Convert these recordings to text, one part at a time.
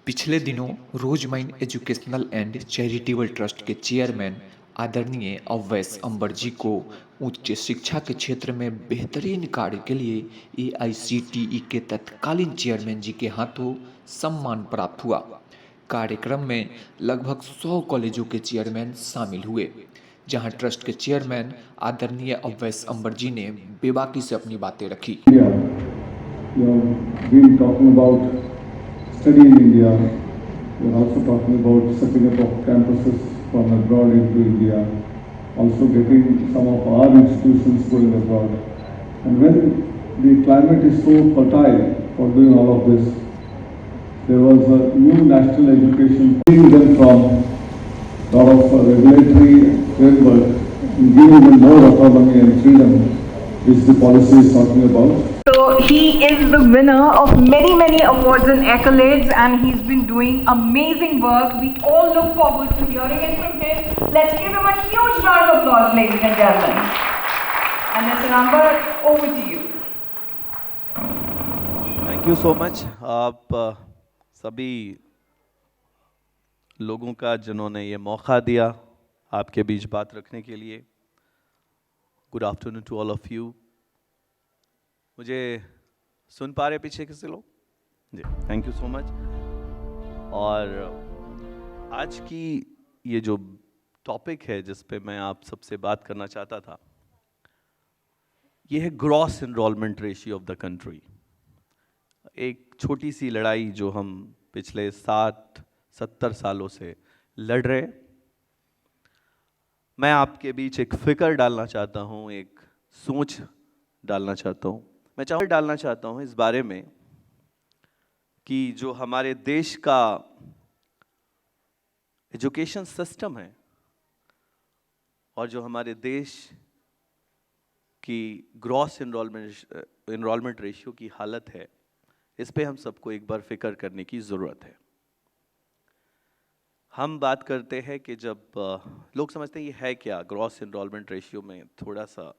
पिछले दिनों rose mind educational and charitable trust के चेयरमैन आदरणीय अवैस अंबर जी को उच्च शिक्षा के क्षेत्र में बेहतरीन कार्य के लिए एआईसीटीई के तत्कालीन चेयरमैन जी के हाथों सम्मान प्राप्त हुआ। कार्यक्रम में लगभग 100 कॉलेजों के चेयरमैन शामिल हुए, जहां ट्रस्ट के चेयरमैन आदरणीय अवैस अंबर जी ने बेबाकी से अपनी बातें रखी। You have been talking about study in India. We are also talking about setting up of campuses from abroad into India, also getting some of our institutions going abroad. And when the climate is so fertile for doing all of this, there was a new national education freeing them from a lot of regulatory framework and giving them more autonomy and freedom, which the policy is talking about. So he is the winner of many awards and accolades, and he's been doing amazing work. We all look forward to hearing it from him. Let's give him a huge round of applause, ladies and gentlemen. And Mr. Ambar, over to you. Thank you so much. आप सभी लोगों का जिन्होंने ये मौका दिया आपके बीच बात रखने के लिए, good afternoon to all of you. मुझे सुन पा रहे पीछे किसी लोग? जी, थैंक यू सो मच। और आज की ये जो टॉपिक है जिस पे मैं आप सबसे बात करना चाहता था, ये है gross enrolment ratio of the country. एक छोटी सी लड़ाई जो हम पिछले 60-70 सालों से लड़ रहे हैं। मैं आपके बीच एक फिक्र डालना चाहता हूँ, एक सोच डालना चाहता हूँ। मैं डालना चाहता हूँ इस बारे में कि जो हमारे देश का एजुकेशन सिस्टम है और जो हमारे देश की ग्रॉस एनरोलमेंट रेशियो की हालत है, इस पे हम सबको एक बार फिक्र करने की ज़रूरत है। हम बात करते हैं कि जब लोग समझते हैं ये है क्या, ग्रॉस एनरोलमेंट रेशियो में थोड़ा सा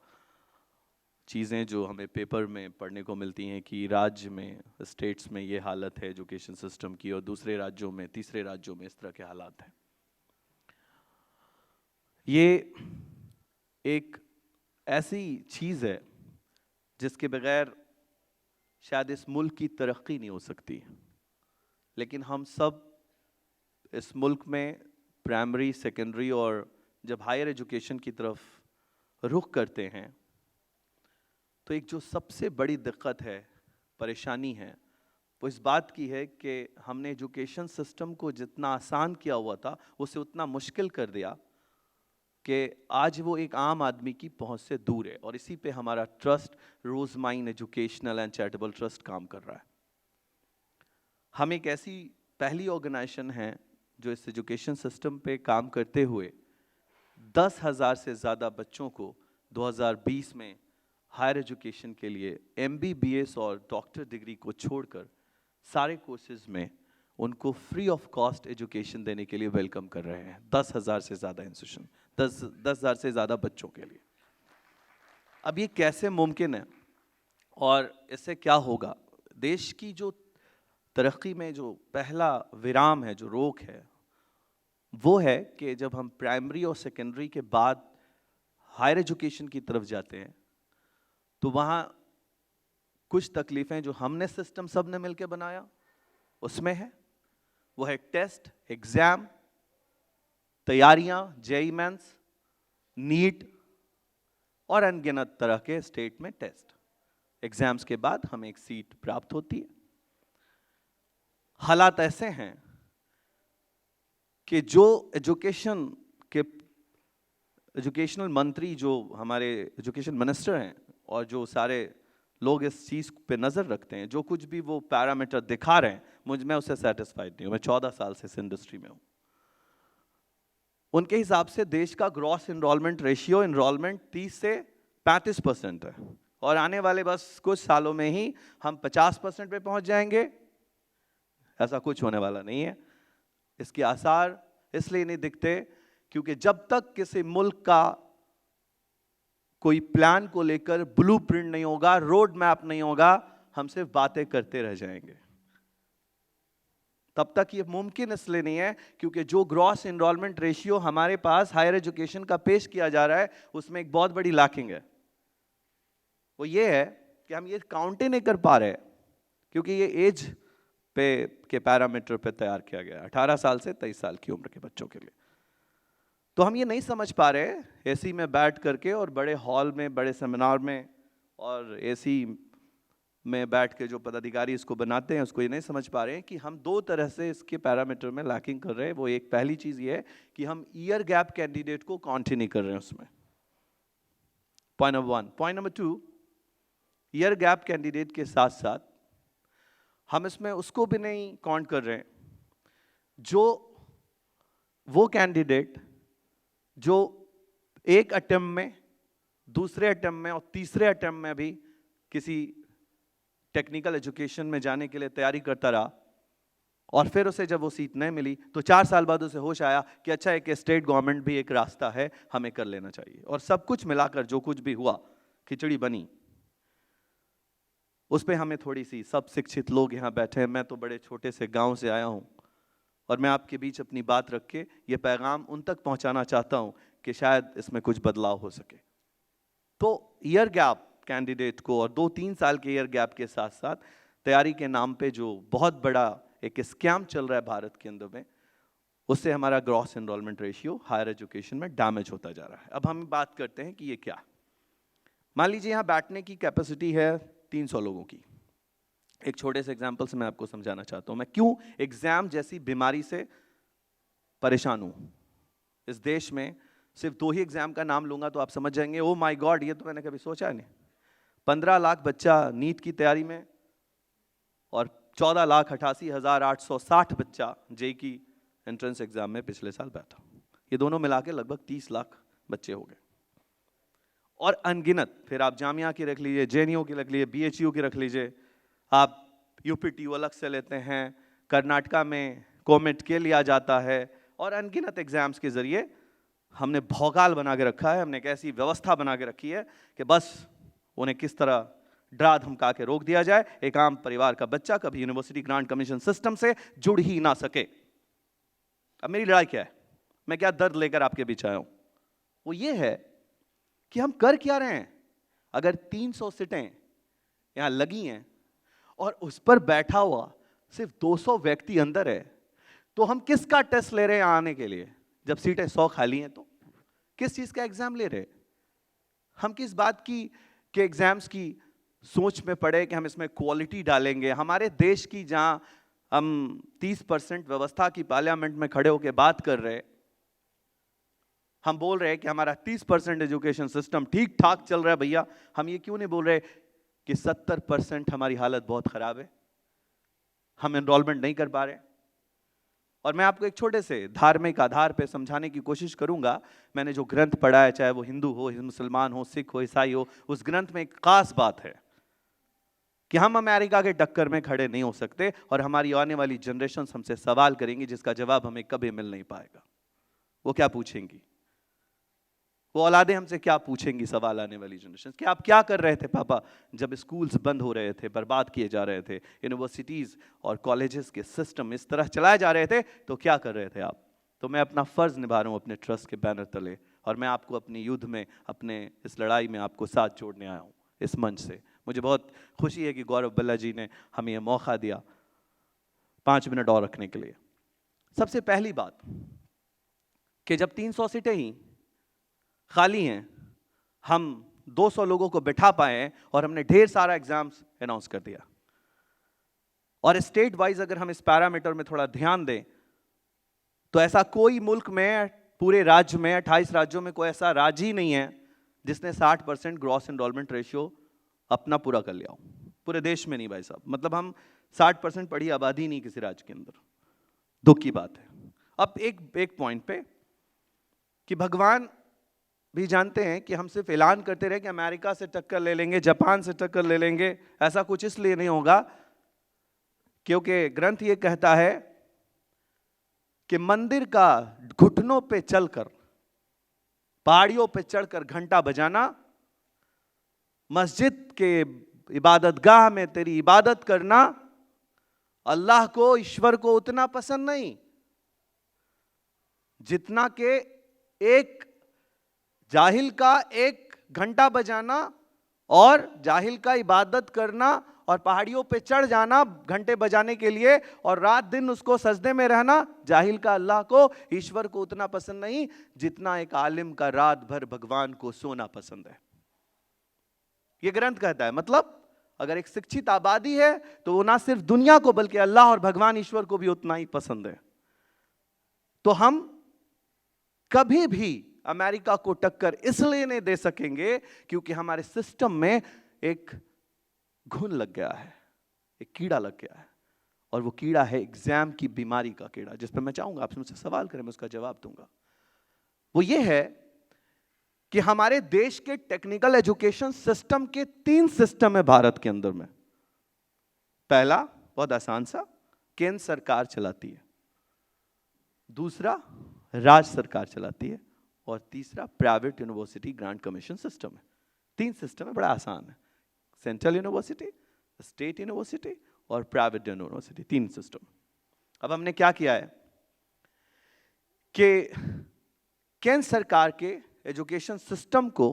चीज़ें जो हमें पेपर में पढ़ने को मिलती हैं कि राज्य में, स्टेट्स में ये हालत है एजुकेशन सिस्टम की, और दूसरे राज्यों में, तीसरे राज्यों में इस तरह के हालात हैं। ये एक ऐसी चीज़ है जिसके बगैर शायद इस मुल्क की तरक्की नहीं हो सकती। लेकिन हम सब इस मुल्क में प्राइमरी, सेकेंडरी और जब हायर एजुकेशन की तरफ रुख करते हैं, तो एक जो सबसे बड़ी दिक्कत है, परेशानी है, वो इस बात की है कि हमने एजुकेशन सिस्टम को जितना आसान किया हुआ था उसे उतना मुश्किल कर दिया कि आज वो एक आम आदमी की पहुंच से दूर है। और इसी पे हमारा trust rose mind educational and charitable trust काम कर रहा है। हम एक ऐसी पहली ऑर्गेनाइजेशन है जो इस एजुकेशन सिस्टम पे काम करते हुए 10,000 से ज़्यादा बच्चों को 2020 में हायर एजुकेशन के लिए MBBS और डॉक्टर डिग्री को छोड़कर सारे कोर्सेज में उनको फ्री ऑफ कॉस्ट एजुकेशन देने के लिए वेलकम कर रहे हैं। 10,000 से ज़्यादा इंस्टीट्यूशन, 10,000 से ज़्यादा बच्चों के लिए। अब ये कैसे मुमकिन है और इससे क्या होगा? देश की जो तरक्की में जो पहला विराम है, जो रोक है, वो है कि जब हम प्राइमरी और सेकेंडरी के बाद हायर एजुकेशन की तरफ जाते हैं तो वहाँ कुछ तकलीफ़ें जो हमने सिस्टम सब ने मिलकर बनाया उसमें है। वो है टेस्ट, एग्ज़ाम, तैयारियाँ, जेईई मेंस, नीट और अनगिनत तरह के स्टेट में टेस्ट। एग्ज़ाम्स के बाद हमें एक सीट प्राप्त होती है। हालात ऐसे हैं कि जो एजुकेशनल मंत्री, जो हमारे एजुकेशन मिनिस्टर हैं और जो सारे लोग इस चीज़ पे नज़र रखते हैं, जो कुछ भी वो पैरामीटर दिखा रहे हैं, मैं उससे सेटिस्फाइड नहीं हूँ। मैं 14 साल से इस इंडस्ट्री में हूँ। उनके हिसाब से देश का ग्रॉस एनरोलमेंट रेशियो, एनरोलमेंट 30 से 35% है और आने वाले बस कुछ सालों में ही हम 50% पे पहुँच जाएंगे। ऐसा कुछ होने वाला नहीं है। इसके आसार इसलिए नहीं दिखते क्योंकि जब तक किसी मुल्क का कोई प्लान को लेकर ब्लूप्रिंट नहीं होगा, रोड मैप नहीं होगा, हम सिर्फ बातें करते रह जाएंगे। तब तक ये मुमकिन इसलिए नहीं है क्योंकि जो ग्रॉस एनरोलमेंट रेशियो हमारे पास हायर एजुकेशन का पेश किया जा रहा है उसमें एक बहुत बड़ी लैकिंग है। वो ये है कि हम ये काउंट ही नहीं कर पा रहे क्योंकि ये एज पे के पैरामीटर पे तैयार किया गया है 18 साल से 23 साल की उम्र के बच्चों के लिए। तो हम ये नहीं समझ पा रहे एसी में बैठ करके और बड़े हॉल में बड़े सेमिनार में और एसी में बैठ के जो पदाधिकारी इसको बनाते हैं उसको ये नहीं समझ पा रहे हैं कि हम दो तरह से इसके पैरामीटर में लैकिंग कर रहे हैं। वो एक पहली चीज़ ये है कि हम ईयर गैप कैंडिडेट को काउंट ही नहीं कर रहे हैं उसमें, point number 1। Point number 2, year gap candidate के साथ साथ हम इसमें उसको भी नहीं काउंट कर रहे हैं जो वो कैंडिडेट जो एक अटेम्प्ट में, दूसरे अटेम्प्ट में और तीसरे अटेम्प्ट में भी किसी टेक्निकल एजुकेशन में जाने के लिए तैयारी करता रहा और फिर उसे जब वो सीट नहीं मिली तो 4 साल बाद उसे होश आया कि अच्छा एक स्टेट गवर्नमेंट भी एक रास्ता है, हमें कर लेना चाहिए। और सब कुछ मिलाकर जो कुछ भी हुआ, खिचड़ी बनी, उस पर हमें थोड़ी सी, सब शिक्षित लोग यहाँ बैठे हैं, मैं तो बड़े छोटे से गांव से आया हूँ और मैं आपके बीच अपनी बात रख के ये पैगाम उन तक पहुँचाना चाहता हूँ कि शायद इसमें कुछ बदलाव हो सके। तो ईयर गैप कैंडिडेट को और 2-3 साल के ईयर गैप के साथ साथ तैयारी के नाम पे जो बहुत बड़ा एक स्कैम चल रहा है भारत के अंदर में, उससे हमारा gross enrolment ratio higher education में डैमेज होता जा रहा है। अब हम बात करते हैं कि ये क्या। मान लीजिए यहाँ बैठने की कैपेसिटी है 300 लोगों की। एक छोटे से एग्जाम्पल से मैं आपको समझाना चाहता हूँ मैं क्यों एग्जाम जैसी बीमारी से परेशान हूँ। इस देश में सिर्फ 2 ही एग्जाम का नाम लूंगा तो आप समझ जाएंगे ओ माय गॉड, ये तो मैंने कभी सोचा नहीं। 15 लाख बच्चा नीट की तैयारी में और 14,88,860 बच्चा जेईई की एंट्रेंस एग्जाम में पिछले साल बैठा। ये दोनों मिला के लगभग 30 लाख बच्चे हो गए। और अनगिनत, फिर आप जामिया की रख लीजिए, जेएनयू की रख लीजिए, बीएचयू की रख लीजिए, आप यूपीटीयू अलग से लेते हैं, कर्नाटका में कोमेट के लिया जाता है, और अनगिनत एग्जाम्स के जरिए हमने भौकाल बना के रखा है। हमने एक ऐसी व्यवस्था बना के रखी है कि बस उन्हें किस तरह डरा धमका के रोक दिया जाए, एक आम परिवार का बच्चा कभी यूनिवर्सिटी ग्रांट कमीशन सिस्टम से जुड़ ही ना सके। अब मेरी लड़ाई क्या है, मैं क्या दर्द लेकर आपके बीच आया हूं, वो ये है कि हम कर क्या रहे हैं। अगर 300 सीटें यहां लगी हैं और उस पर बैठा हुआ सिर्फ 200 व्यक्ति अंदर है, तो हम किसका टेस्ट ले रहे हैं आने के लिए? जब सीटें 100 खाली हैं तो किस चीज का एग्जाम ले रहे हैं? हम किस बात की के एग्जाम्स की सोच में पड़े कि हम इसमें क्वालिटी डालेंगे? हमारे देश की जहां हम 30% व्यवस्था की पार्लियामेंट में खड़े होकर बात कर रहे हैं, हम बोल रहे हैं कि हमारा 30% एजुकेशन सिस्टम ठीक ठाक चल रहा है। भैया हम ये क्यों नहीं बोल रहे कि 70% हमारी हालत बहुत खराब है, हम एनरोलमेंट नहीं कर पा रहे? और मैं आपको एक छोटे से धार्मिक आधार पे समझाने की कोशिश करूंगा। मैंने जो ग्रंथ पढ़ा है, चाहे वो हिंदू हो, मुसलमान हो, सिख हो, ईसाई हो, उस ग्रंथ में एक खास बात है कि हम अमेरिका के टक्कर में खड़े नहीं हो सकते और हमारी आने वाली जनरेशन हमसे सवाल करेंगी जिसका जवाब हमें कभी मिल नहीं पाएगा। वो क्या पूछेंगी? वो औलादें हमसे क्या पूछेंगी सवाल आने वाली जनरेशन कि आप क्या कर रहे थे पापा जब स्कूल्स बंद हो रहे थे, बर्बाद किए जा रहे थे, यूनिवर्सिटीज़ और कॉलेजेस के सिस्टम इस तरह चलाए जा रहे थे, तो क्या कर रहे थे आप? तो मैं अपना फ़र्ज़ निभा रहा हूँ अपने ट्रस्ट के बैनर तले, और मैं आपको अपनी युद्ध में, अपने इस लड़ाई में आपको साथ जोड़ने आया हूँ इस मंच से। मुझे बहुत खुशी है कि गौरव बल्ला जी ने हमें यह मौका दिया 5 मिनट और रखने के लिए। सबसे पहली बात कि जब 300 सीटें ही खाली हैं, हम 200 लोगों को बिठा पाए हैं और हमने ढेर सारा एग्जाम्स अनाउंस कर दिया। और स्टेट वाइज अगर हम इस पैरामीटर में थोड़ा ध्यान दें तो ऐसा कोई मुल्क में, पूरे राज्य में, 28 राज्यों में कोई ऐसा राज्य ही नहीं है जिसने 60% ग्रॉस एनरोलमेंट रेशियो अपना पूरा कर लिया हो। पूरे देश में नहीं भाई साहब, मतलब हम 60% पढ़ी आबादी नहीं किसी राज्य के अंदर। दुख की बात है। अब एक पॉइंट पे कि भगवान भी जानते हैं कि हम सिर्फ ऐलान करते रहे कि अमेरिका से टक्कर ले लेंगे, जापान से टक्कर ले लेंगे, ऐसा कुछ इसलिए नहीं होगा क्योंकि ग्रंथ ये कहता है कि मंदिर का घुटनों पे चलकर, पहाड़ियों पे चढ़कर घंटा बजाना, मस्जिद के इबादतगाह में तेरी इबादत करना, अल्लाह को, ईश्वर को उतना पसंद नहीं जितना कि एक जाहिल का 1 घंटा बजाना और जाहिल का इबादत करना और पहाड़ियों पे चढ़ जाना घंटे बजाने के लिए और रात दिन उसको सजदे में रहना, जाहिल का अल्लाह को, ईश्वर को उतना पसंद नहीं जितना एक आलिम का रात भर भगवान को सोना पसंद है। यह ग्रंथ कहता है। मतलब अगर एक शिक्षित आबादी है तो वो ना सिर्फ दुनिया को बल्कि अल्लाह और भगवान ईश्वर को भी उतना ही पसंद है। तो हम कभी भी अमेरिका को टक्कर इसलिए नहीं दे सकेंगे क्योंकि हमारे सिस्टम में एक घुन लग गया है, एक कीड़ा लग गया है, और वो कीड़ा है एग्जाम की बीमारी का कीड़ा, जिस पर मैं चाहूंगा आप मुझसे सवाल करें, मैं उसका जवाब दूंगा। वो ये है कि हमारे देश के टेक्निकल एजुकेशन सिस्टम के 3 सिस्टम है भारत के अंदर में। पहला बहुत आसान सा, केंद्र सरकार चलाती है, दूसरा राज्य सरकार चलाती है, और तीसरा private university grant commission system है। 3 सिस्टम है, बड़ा आसान है। सेंट्रल यूनिवर्सिटी, स्टेट यूनिवर्सिटी और प्राइवेट यूनिवर्सिटी, 3 सिस्टम। अब हमने क्या किया है कि केंद्र सरकार के एजुकेशन सिस्टम को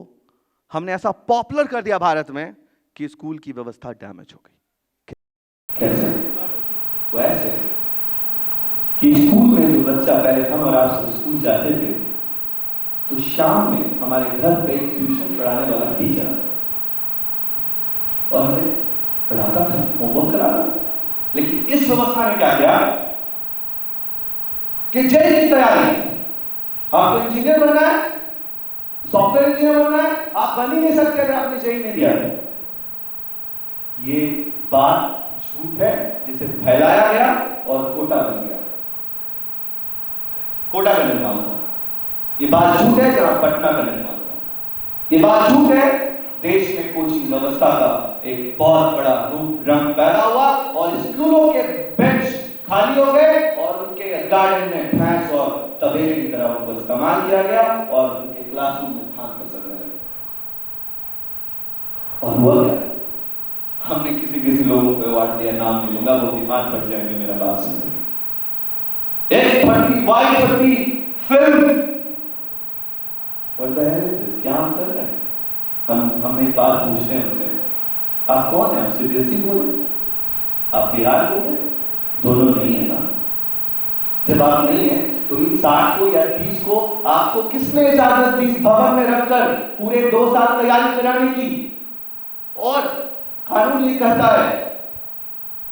हमने ऐसा पॉपुलर कर दिया भारत में कि स्कूल की व्यवस्था डैमेज हो गई। कैसे? वो ऐसे कि स्कूल में जो बच्चा, पहले हम और आप स्कूल जाते थे तो शाम में हमारे घर पे ट्यूशन पढ़ाने वाला टीचर आता और हमें पढ़ाता था, होमवर्क कराता। लेकिन इस व्यवस्था ने क्या किया कि जेई की तैयारी, आपको इंजीनियर बनना है, सॉफ्टवेयर इंजीनियर बनना है, आप बन ही नहीं सकते अगर आपने जेई नहीं दिया। ये बात झूठ है जिसे फैलाया गया और कोटा बन गया, कोटा का निर्माण हुआ। ये बात झूठ है जहां पटना का निर्माण हुआ। ये बात झूठ है देश में कोचिंग व्यवस्था का एक बहुत बड़ा रूप रंग पैदा हुआ और स्कूलों के बेंच खाली हो गए और उनके गार्डन में भैंस और तबेले की तरह उनको इस्तेमाल किया गया और उनके क्लासरूम में थान पसरने लगे। और हुआ क्या? हमने किसी लोगों को अवार्ड दिया, नाम नहीं लूंगा, वो बीमार पड़ जाएंगे मेरा बात सुनने। X30, फिल्म, क्या हम कर रहे हैं? हम एक बात पूछते हैं उनसे, आप कौन है? आप सीबीएसई बोले, आप बिहार बोले, दोनों नहीं है ना। जब आप नहीं है तो इन 60 को या 30 को आपको किसने इजाजत दी इस भवन में रखकर पूरे 2 साल तैयारी कराने की? और कानून ये कहता है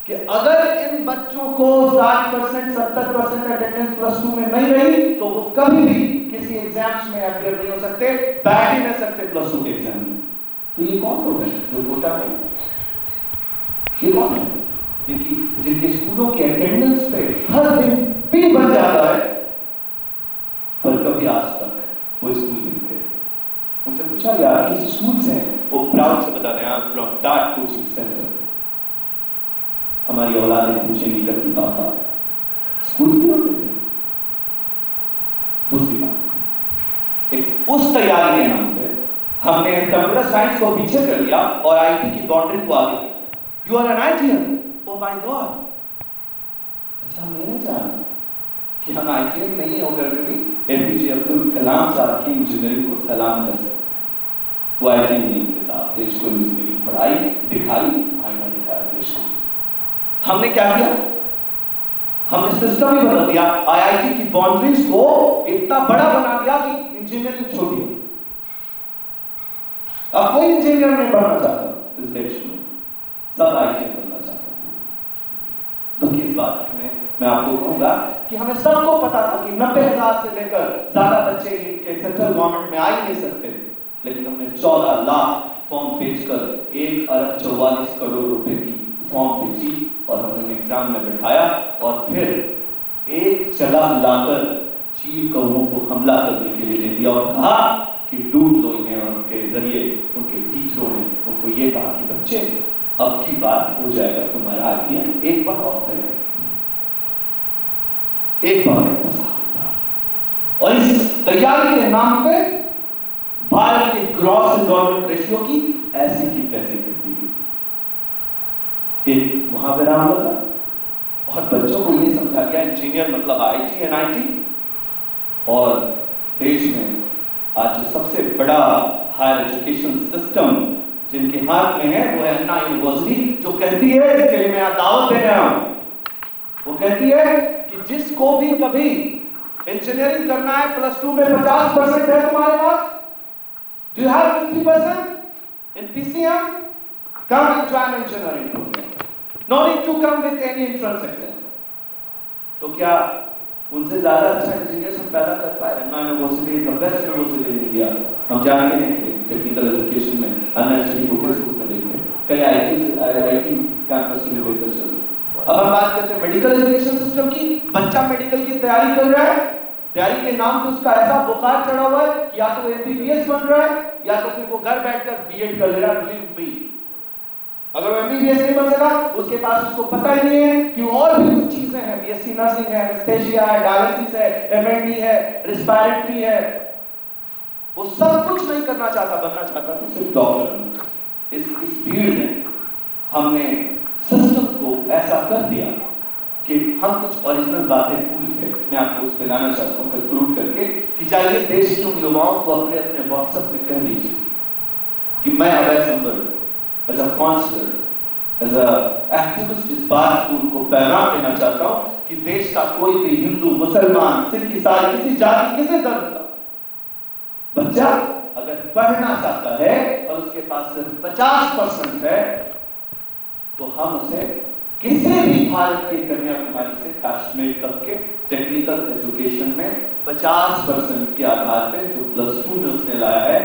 कि अगर इन बच्चों को 60%, 70% अटेंडेंस +2 में नहीं रही तो वो कभी भी किसी एग्जाम्स में अपियर नहीं हो सकते, बैठ ही नहीं सकते +2 के एग्जाम में। तो ये कौन लोग हैं जो कोटा में? ये कौन है जिनके स्कूलों के अटेंडेंस पे हर दिन भी बन जाता है पर कभी आज तक वो स्कूल नहीं गए? उनसे पूछा यार किस स्कूल से हैं? वो प्राउड से बता रहे हैं फ्रॉम दैट कोचिंग सेंटर। हमारी औलादें पूछे नहीं करती पापा स्कूल क्यों होते थे? दूसरी बात, उस तैयारी के नाम पे हमने कंप्यूटर साइंस को पीछे कर लिया और आईटी की बाउंड्री को आगे किया। You are an ITN, oh my god. अच्छा मैंने जाना कि हम आईटीएन नहीं होकर भी एपीजे अब्दुल कलाम साहब की इंजीनियरिंग को सलाम कर सकते। वो आईटीएन नहीं के साथ देश को इंजीनियरिंग पढ़ाई, दिखाई, आईना दिखाया देश को। हमने क्या किया? हमने सिस्टम ही बदल दिया, आईआईटी की बाउंड्रीज को इतना बड़ा बना दिया कि इंजीनियरिंग छोटी है। अब कोई इंजीनियर नहीं बनना चाहता इस देश में, सब आईटी बनना चाहता है। तो किस बात में मैं आपको कहूंगा कि हमें सबको पता था कि 90,000 से लेकर ज्यादा बच्चे इनके सेंट्रल गवर्नमेंट में आ ही नहीं सकते, लेकिन हमने 14 लाख फॉर्म भेजकर 1 अरब 44 करोड़ रुपए की फॉर्म भेजी और हमने एग्जाम में बैठाया और फिर एक जगह लाकर चील कौमों को हमला करने के लिए दे दिया और कहा कि लूट लो इन्हें। उनके जरिए उनके टीचरों ने उनको ये कहा कि बच्चे अब की बात हो जाएगा तुम्हारा आईटीएन, एक बार और करें, एक बार। और इस तैयारी के नाम पे भारत के ग्रॉस एनरोलमेंट रेशियो की ऐसी की तैसी करती है। एक वहां विराम लगा, और बच्चों को ये समझा गया इंजीनियर मतलब IIT NIT। और देश में आज जो सबसे बड़ा हायर एजुकेशन सिस्टम जिनके हाथ में है वो है अन्ना यूनिवर्सिटी, जो कहती है, जिसके लिए मैं आज दावत दे रहा हूं, वो कहती है कि जिसको भी कभी इंजीनियरिंग करना है, +2 में 50% है तुम्हारे पास, do you have 50% in PCM, come and join engineering program, no need to come with any entrance exam। तो क्या उनसे ज्यादा अच्छा इंजीनियर हम पैदा कर पाए? Anna university is the best university in India. हम जानते हैं कि टेक्निकल एजुकेशन में अन्ना यूनिवर्सिटी को किस रूप में देखते हैं, कई IIT कैंपस में बेहतर चल। अब हम बात करते हैं मेडिकल एजुकेशन सिस्टम की। बच्चा मेडिकल की तैयारी कर रहा है, तैयारी के नाम पे उसका ऐसा बुखार चढ़ा हुआ है कि या तो MBBS बन रहा है या तो फिर वो घर बैठकर B.Ed कर ले रहा है। बिलीव मी, अगर वो MBBS नहीं बन सका, उसके पास उसको पता ही नहीं है कि और भी कुछ चीजें हैं, BSc नर्सिंग है, एनेस्थेसिया है, डायलिसिस है, MND है, रिस्पिरेटरी है, वो सब कुछ नहीं करना चाहता, बनना चाहता तो सिर्फ डॉक्टर बनना चाहता। इस भीड़ में हमने सिस्टम को ऐसा कर दिया कि हम कुछ ओरिजिनल बातें भूल गए। मैं आपको उस पर लाना चाहता हूँ कंक्लूड करके कि जाइए देश के उन युवाओं को अपने अपने WhatsApp में कह दीजिए कि मैं अवैध संबंध as a counselor, as a activist इस बात को उनको पैगाम देना चाहता हूँ कि देश का कोई भी हिंदू, मुसलमान, सिख, ईसाई, किसी जाति, किसी धर्म का बच्चा अगर पढ़ना चाहता है और उसके पास सिर्फ 50% है, तो हम उसे किसी भी भारत के कन्याकुमारी से कश्मीर तक के टेक्निकल एजुकेशन में 50% के आधार पे जो +2 में उसने लाया है,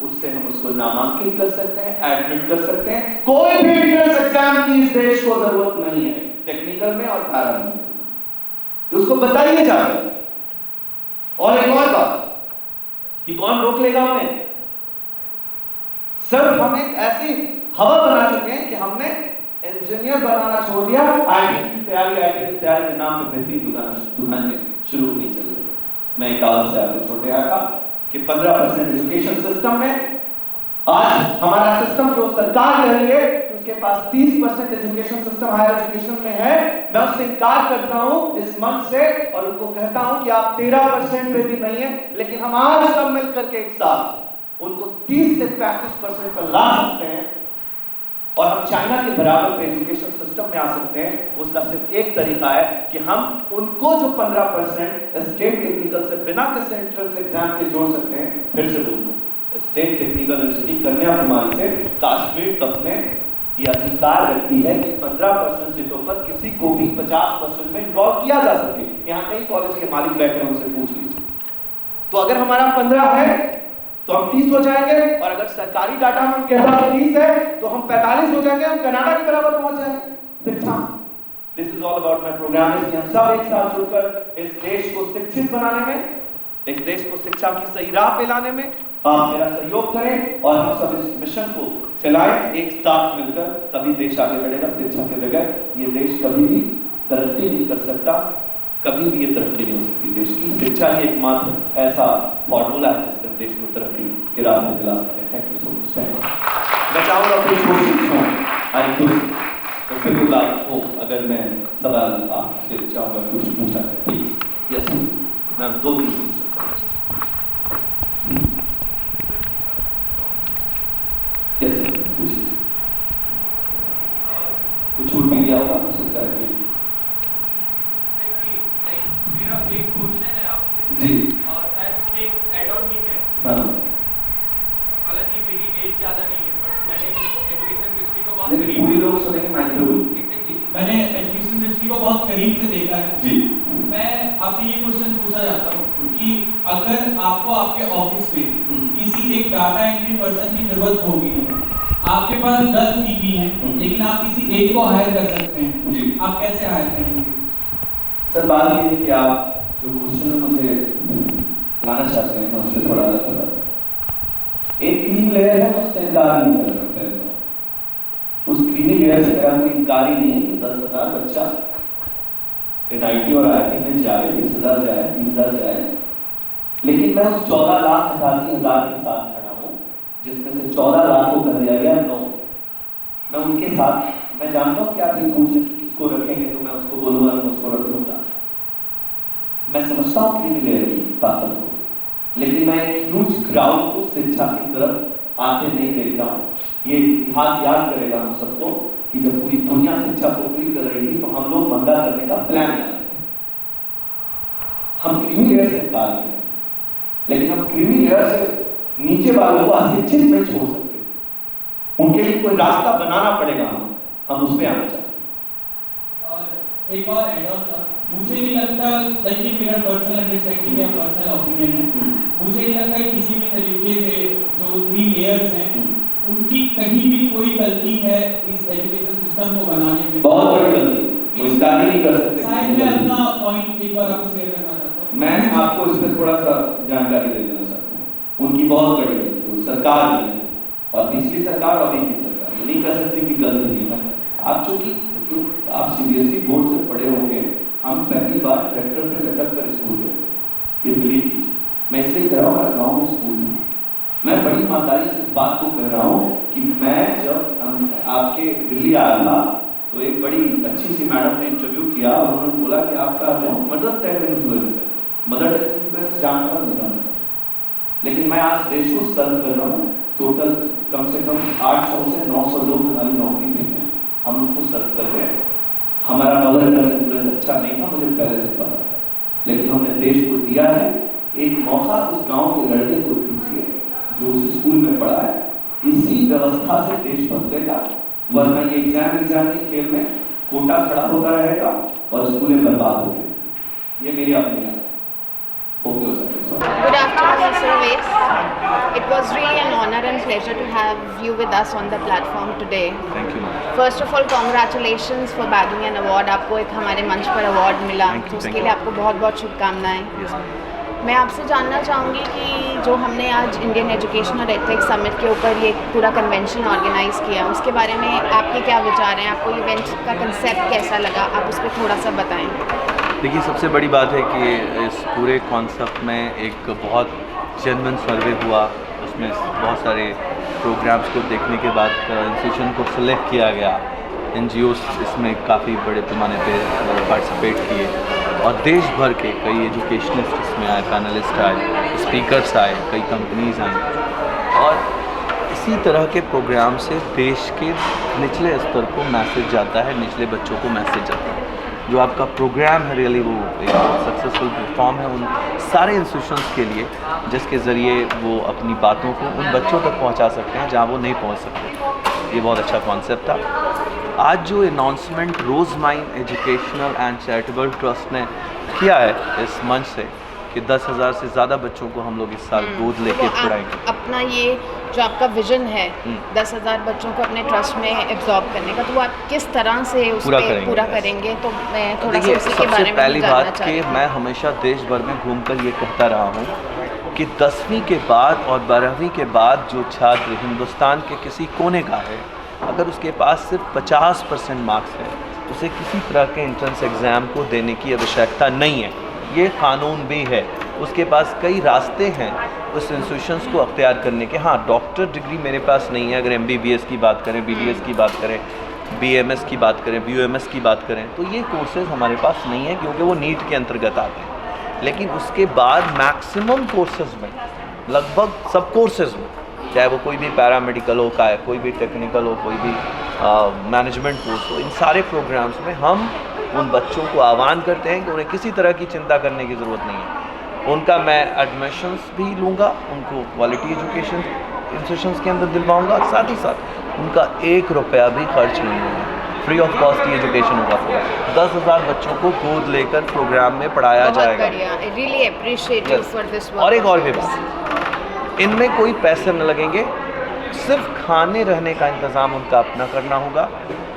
उससे हम उसको नामांकित कर सकते हैं, एडमिट कर सकते हैं। कोई भी एंट्रेंस एग्जाम की इस देश को जरूरत नहीं है, टेक्निकल में और पैरामेडिकल में। उसको बताइए जाकर। और एक और बात कि कौन रोक लेगा हमें? सिर्फ हम एक ऐसी हवा बना चुके हैं कि हमने इंजीनियर बनाना छोड़ दिया, IIT की तैयारी के नाम पे बेहतरीन दुकानें शुरू नहीं चल रही। मैं एक आवाज से आपको छोड़ आया था कि 15% एजुकेशन सिस्टम में आज हमारा सिस्टम जो सरकार कह रही है कि उसके पास 30% एजुकेशन सिस्टम हायर एजुकेशन में है, मैं उससे इनकार करता हूं इस मंच से और उनको कहता हूं कि आप 13% पे भी नहीं है, लेकिन हम आज सब मिलकर के एक साथ उनको 30 से 35% पर ला सकते हैं और हम चाइना के बराबर पे एजुकेशन सिस्टम में आ सकते हैं। उसका सिर्फ एक तरीका है कि हम उनको जो 15% स्टेट टेक्निकल से बिना किसी एंट्रेंस एग्जाम के जोड़ सकते हैं। फिर से बोलूं, स्टेट टेक्निकल यूनिवर्सिटी कन्याकुमारी से कश्मीर तक में ये अधिकार रखती है कि 15% सीटों पर किसी को भी 50% में इन्वॉल्व किया जा सके। यहाँ कई कॉलेज के मालिक बैठे हैं, उनसे पूछ लीजिए। तो अगर हमारा 15 है तो हम 30 हो जाएंगे, और अगर सरकारी डाटा में उनके पास 30 है तो हम 45 हो जाएंगे, हम कनाडा के बराबर पहुंच जाएंगे। शिक्षा, this is all about my programme. इसलिए हम सब एक साथ जुड़कर इस देश को शिक्षित बनाने में, इस देश को शिक्षा की सही राह पे लाने में आप मेरा सहयोग करें और हम सब इस मिशन को चलाएं एक साथ मिलकर, तभी देश आगे बढ़ेगा। शिक्षा के बगैर ये देश कभी भी तरक्की नहीं कर सकता, कभी भी ये तरक्की नहीं हो सकती। देश की शिक्षा ही एकमात्र ऐसा फॉर्मूला है जिससे हम देश को तरक्की के रास्ते दिला सकते हैं। Thank you so much. मैं चाहूँगा कुछ क्वेश्चन हो, आई खुश तो फिर कोई बात हो, अगर मैं सवाल आपसे चाहूँगा कुछ पूछा जाए please. Yes ma'am, 2-3 question. Yes पूछिए, कुछ छूट भी गया होगा हो सकता है। मेरा एक क्वेश्चन है आपसे जी, और शायद उसमें एक ऐड ऑन भी है। हाँ, हालांकि मेरी एज ज़्यादा नहीं है, बट मैंने एजुकेशन मिनिस्ट्री को बहुत लेकिन करीब पूरी लोग सुनेंगे माइक्रोवेव। Exactly, मैंने एजुकेशन मिनिस्ट्री को बहुत करीब से देखा है जी। मैं आपसे ये क्वेश्चन पूछना चाहता हूँ कि अगर आपको आपके ऑफिस में किसी एक डाटा एंट्री पर्सन की जरूरत होगी, आपके पास 10 CV हैं, लेकिन आप किसी एक को हायर कर सकते हैं जी, आप कैसे हायर करेंगे? सर बात ये है कि आप जो क्वेश्चन में मुझे लाना चाहते हैं, मैं उससे थोड़ा अलग बता। एक क्रीम लेयर है, उससे इनकार नहीं कर सकते। उस क्रीमी लेयर से मेरा कोई इनकार ही नहीं है कि 10,000 बच्चा NIT और IIT में जाए, 20,000 जाए, 30,000 जाए, लेकिन मैं उस 14,88,000 के साथ खड़ा हूँ जिसमें से 14 लाख को कर दिया गया नो। मैं उनके साथ, मैं जानता हूँ कि आप ये पूछ रहे हैं कि किसको रखेंगे, तो मैं उसको बोलूँगा होता। मैं समझता हूँ क्रीमी लेयर की ताकत को, लेकिन मैं एक ह्यूज क्राउड को शिक्षा की तरफ आते नहीं देख रहा हूँ। ये इतिहास याद करेगा हम सबको कि जब पूरी दुनिया शिक्षा को फ्री कर रही थी तो हम लोग महंगा करने का प्लान कर रहे थे। हम क्रीमी लेयर से निकाल रहे हैं, लेकिन हम क्रीमी लेयर से नीचे वालों को अशिक्षित नहीं छोड़ सकते। उनके लिए कोई रास्ता बनाना पड़ेगा, हम उस पर आना चाहते हैं। और एक और ऐड ऑन था, मुझे नहीं लगता, लाइक ये मेरा पर्सनल अंडरस्टैंडिंग या पर्सनल ओपिनियन है, मुझे नहीं लगता कि किसी भी तरीके से जो 3 लेयर्स हैं उनकी कहीं भी कोई गलती है इस एजुकेशन सिस्टम को बनाने में। बहुत बड़ी गलती, वो इंकार ही नहीं कर सकते। शायद मैं अपना पॉइंट एक बार आपको शेयर करना चाहता हूँ। मैं आपको इस पर थोड़ा सा जानकारी दे देना चाहता हूँ। उनकी बहुत बड़ी गलती सरकार ने, और पिछली सरकार और अभी की सरकार, ये नहीं कर सकती कि गलती नहीं है। आप चूंकि आप सीबीएसई बोर्ड से पढ़े होंगे, हम पहली बार ट्रैक्टर पे लटक कर स्कूल गए, ये बिलीव कीजिए। मैं इसलिए कह रहा हूँ, हमारे गाँव में स्कूल है। मैं बड़ी ईमानदारी से इस बात को कह रहा हूँ कि मैं जब आपके दिल्ली आया था तो एक बड़ी अच्छी सी मैडम ने इंटरव्यू किया और उन्होंने बोला कि आपका मदर टंग इन्फ्लुएंस है। मदर टंग इन्फ्लुएंस जानता नहीं, लेकिन मैं आज देश को सर्व कर रहा हूँ। टोटल कम से कम 800 से 900 लोग हमारी नौकरी पे हैं, हम लोग को सर्व कर रहे हैं। हमारा मदर टंग इन्फ्लुएंस अच्छा नहीं था, मुझे पहले से पता है, लेकिन हमने देश को दिया है एक मौका। उस गाँव के लड़के को दीजिए जो उस स्कूल में पढ़ा है, इसी व्यवस्था से देश बदलेगा, वरना ये एग्जाम के खेल में कोटा खड़ा होता रहेगा और स्कूलें बर्बाद हो गई। ये मेरी अपनी राय है। ओके हो सकता है। Good afternoon, Mr. Oways. It was really an honor and pleasure to have you with us on the platform today. Thank you. First of all, congratulations for bagging an award. आपको एक हमारे मंच पर award मिला, तो उसके लिए आपको बहुत बहुत शुभकामनाएं। मैं आपसे जानना चाहूँगी कि जो हमने आज इंडियन एजुकेशन और एथिक्स समिट के ऊपर ये पूरा कन्वेंशन ऑर्गेनाइज़ किया, उसके बारे में आपके क्या विचार हैं? आपको इवेंट का कंसेप्ट कैसा लगा? आप उस पर थोड़ा सा बताएं। देखिए, सबसे बड़ी बात है कि इस पूरे कॉन्सेप्ट में एक बहुत जेन्युइन सर्वे हुआ, उसमें बहुत सारे प्रोग्राम्स को देखने के बाद इंस्टीट्यूशन को सिलेक्ट किया गया। NGOs इसमें काफ़ी बड़े पैमाने पे पार्टिसिपेट किए और देश भर के कई एजुकेशनिस्ट इसमें आए, पैनलिस्ट आए, स्पीकर्स आए, कई कंपनीज आई। और इसी तरह के प्रोग्राम से देश के निचले स्तर को मैसेज जाता है, निचले बच्चों को मैसेज जाता है। जो आपका प्रोग्राम है रियली वो एक सक्सेसफुल प्लेटफॉर्म है उन सारे इंस्टीट्यूशंस के लिए, जिसके ज़रिए वो अपनी बातों को उन बच्चों तक पहुंचा सकते हैं जहां वो नहीं पहुंच सकते। ये बहुत अच्छा कॉन्सेप्ट था। आज जो announcement rose mind educational and charitable trust ने किया है इस मंच से कि 10,000 से ज़्यादा बच्चों को हम लोग इस साल गोद लेके पढ़ाएंगे। अपना ये जो आपका विजन है 10,000 बच्चों को अपने ट्रस्ट में एब्जॉर्ब करने का, तो वो आप किस तरह से उस पर पूरा करेंगे? तो मैं थोड़ा सा उसी के बारे में पहली बात कि मैं हमेशा देश भर में घूमकर ये कहता रहा हूँ कि 10वीं के बाद और 12वीं के बाद जो छात्र हिंदुस्तान के किसी कोने का है, अगर उसके पास सिर्फ 50% मार्क्स है, उसे किसी तरह के एंट्रेंस एग्ज़ाम को देने की आवश्यकता नहीं है। ये कानून भी है। उसके पास कई रास्ते हैं उस इंस्टीट्यूशंस को अख्तियार करने के। हाँ, डॉक्टर डिग्री मेरे पास नहीं है। अगर MBBS की बात करें, BDS की बात करें, BMS की बात करें, BUMS की बात करें, तो ये कोर्सेज़ हमारे पास नहीं है क्योंकि वो नीट के अंतर्गत आते हैं। लेकिन उसके बाद मैक्सिमम कोर्सेज़ में, लगभग सब कोर्सेज़ में, चाहे वो कोई भी पैरामेडिकल हो, कोई भी टेक्निकल हो, कोई भी मैनेजमेंट कोर्स हो, इन सारे प्रोग्राम्स में हम उन बच्चों को आह्वान करते हैं कि उन्हें किसी तरह की चिंता करने की ज़रूरत नहीं है। उनका मैं एडमिशन्स भी लूँगा, उनको क्वालिटी एजुकेशन इंस्टीट्यूशंस के अंदर दिलवाऊँगा, साथ ही साथ उनका 1 रुपया भी खर्च नहीं होगा, free of cost he education होगा। 10,000 बच्चों को गोद लेकर प्रोग्राम में पढ़ाया जाएगा। Really appreciate you for this work. और एक और भी बात, इनमें कोई पैसे न लगेंगे, सिर्फ खाने रहने का इंतज़ाम उनका अपना करना होगा।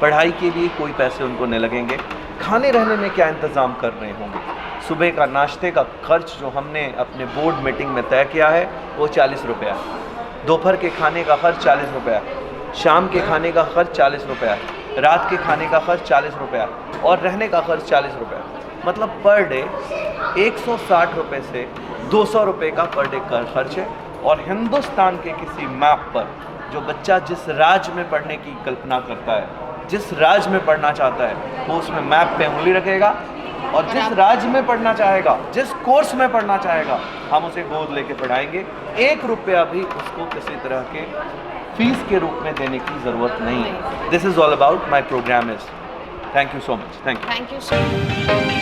पढ़ाई के लिए कोई पैसे उनको नहीं लगेंगे। खाने रहने में क्या इंतज़ाम कर रहे होंगे? सुबह का नाश्ते का खर्च जो हमने अपने बोर्ड मीटिंग में तय किया है वो 40 रुपया है। दोपहर के खाने का खर्च 40 रुपया, शाम के खाने का खर्च 40 रुपया, रात के खाने का खर्च 40 रुपया और रहने का खर्च 40 रुपया। मतलब पर डे 160 रुपये से 200 रुपये का पर डे का खर्च है। और हिंदुस्तान के किसी मैप पर जो बच्चा जिस राज्य में पढ़ने की कल्पना करता है, जिस राज्य में पढ़ना चाहता है, वो उसमें मैप पे उंगली रखेगा और जिस राज्य में पढ़ना चाहेगा, जिस कोर्स में पढ़ना चाहेगा, हम उसे गोद लेके पढ़ाएंगे। 1 रुपया भी उसको किसी तरह के फीस के रूप में देने की ज़रूरत नहीं है। This is all about my programme is. Thank you so much. Thank you. Thank you sir.